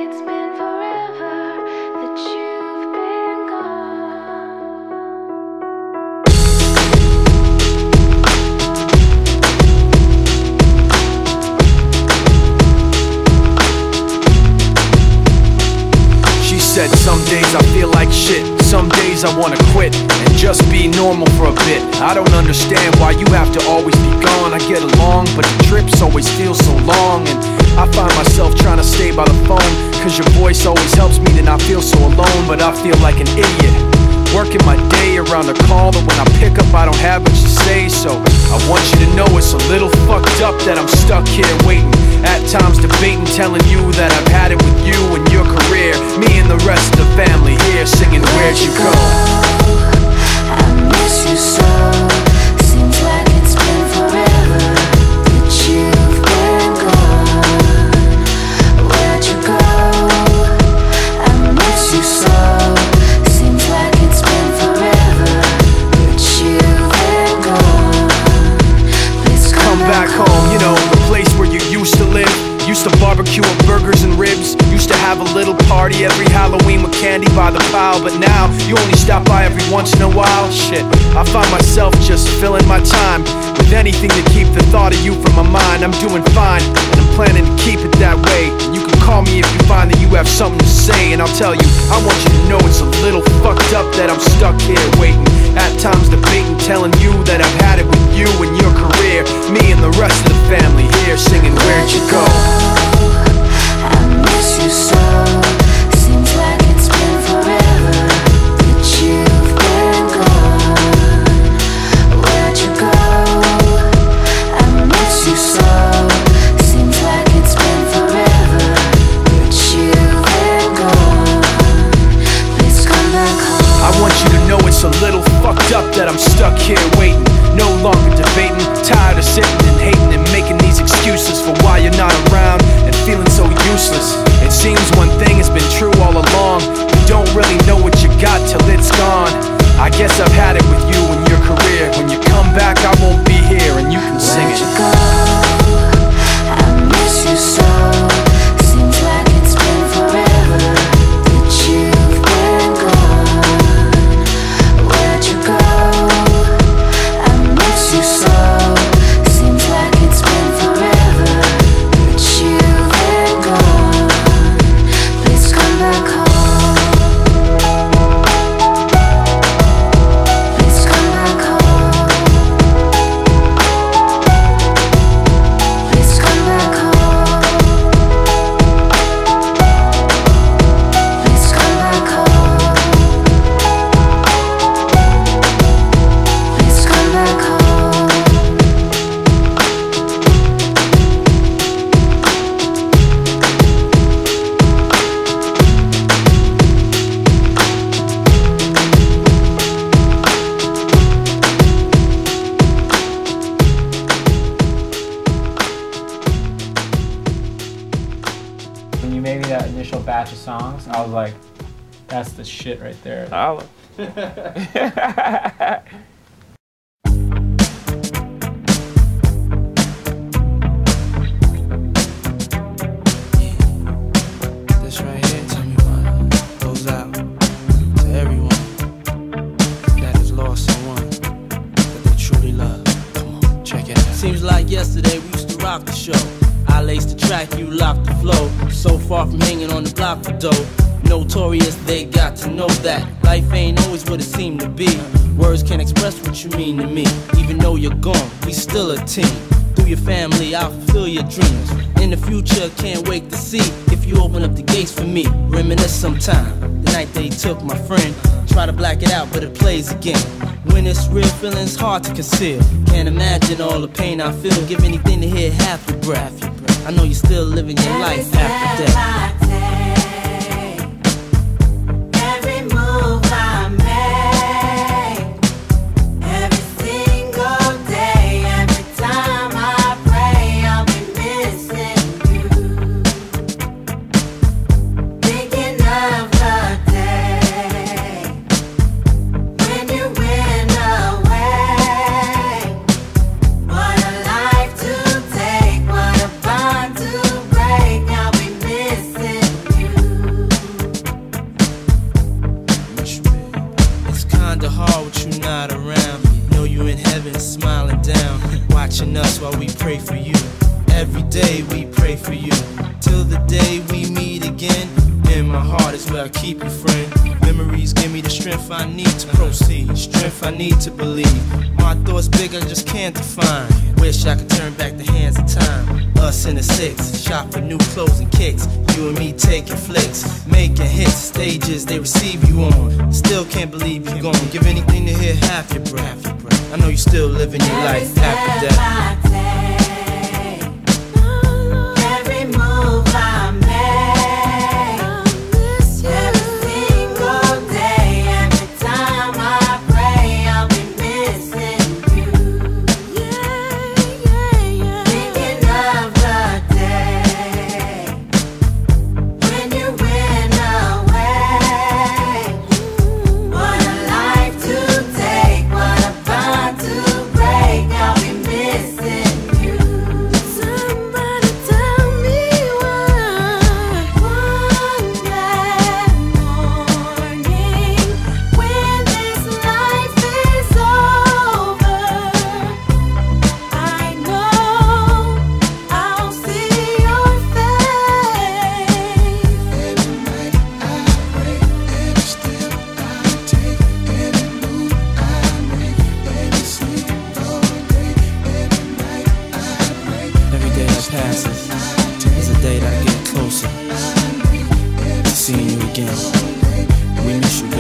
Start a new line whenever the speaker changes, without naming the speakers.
it's been forever that you've been
gone. She said some days I feel like shit, some days I wanna quit and just be normal for a bit. I don't understand why you have to always be gone. I get along, but the trips always feel so long. And I find myself trying to stay by the phone, cause your voice always helps me to not feel so alone. But I feel like an idiot, working my day around a call that when I pick up I don't have much to say. So I want you to know it's a little fucked up that I'm stuck here waiting, at times debating, telling you that I've had it with you and your career. Me and the rest of the family here singing Where'd You Go?
I miss you so. Seems like it's been forever that you've been gone. Where'd you go? I miss you so. Seems like it's been forever that you've been gone. Please come
back home, you know, the place where you used to live. Used to barbecue with burgers and ribs. Used to have a little party every Halloween with candy by the pile. But now, you only stop by every once in a while. Shit, I find myself just filling my time with anything to keep the thought of you from my mind. I'm doing fine, and I'm planning to keep it that way. You can call me if you find that you have something to say, and I'll tell you, I want you to know it's a little fucked up that I'm stuck here waiting, at times debating, telling you that I've had it with you and your career. Me and the rest of the family here singing Where'd You Go?
I miss you so. Seems like it's been forever that you've been gone. Where'd you go? I miss you so. Seems like it's been forever that you've been gone. Please come back home.
I want you to know it's a little fucked up that I'm stuck here waiting, no longer debating, tired of sitting and hating and making these excuses for why you're not around and feeling so useless. It seems one thing has been true all along, you don't really know what you got till it's gone. I guess I've had it with you and your career. When you come back I won't be here and you can sing it.
Where'd you go? I miss you so. Seems like it's been forever that you've been gone. Where'd you go? I miss you so. Seems like it's been forever that you've been gone. Please come back home. Please come back home. Please come back home. Please come back home. Please come back home.
When you made me that initial batch of songs, I was like, that's the shit right there.
This right here, tell me what goes out to everyone that has lost someone that they truly love. Come on, check it out. Seems like yesterday we used to rock the show. I laced the track, you locked the flow. So far from hanging on the block for dough. Notorious, they got to know that life ain't always what it seemed to be. Words can't express what you mean to me. Even though you're gone, we still a team. Through your family, I'll fulfill your dreams. In the future, can't wait to see if you open up the gates for me. Reminisce sometime, the night they took my friend. Try to black it out, but it plays again. When it's real, feeling's hard to conceal. Can't imagine all the pain I feel. Give anything to hear half your breath. I know you're still living your life after death.
What a bond to break, I'll be missing.
I keep you, friend. Memories give me the strength I need to proceed, strength I need to believe. My thoughts big, I just can't define. Wish I could turn back the hands of time. Us in the six, shop for new clothes and kicks. You and me taking flicks, making hits, stages they receive you on. Still can't believe you gone. Give anything to hear half your breath. I know you still living your life after death.
Every move I make, every single day, every time I pray, I'll be missing you. Thinking of the day when you went away. What a life to take, what a bond to break. I'll be missing you. Somebody tell me why. One bad morning, when this life is over, I know I'll see your face.
Every night I pray, every step I take, every move I make, every single day, every night I pray.
Every day that passes is a day that I get closer to seeing you again. We miss you.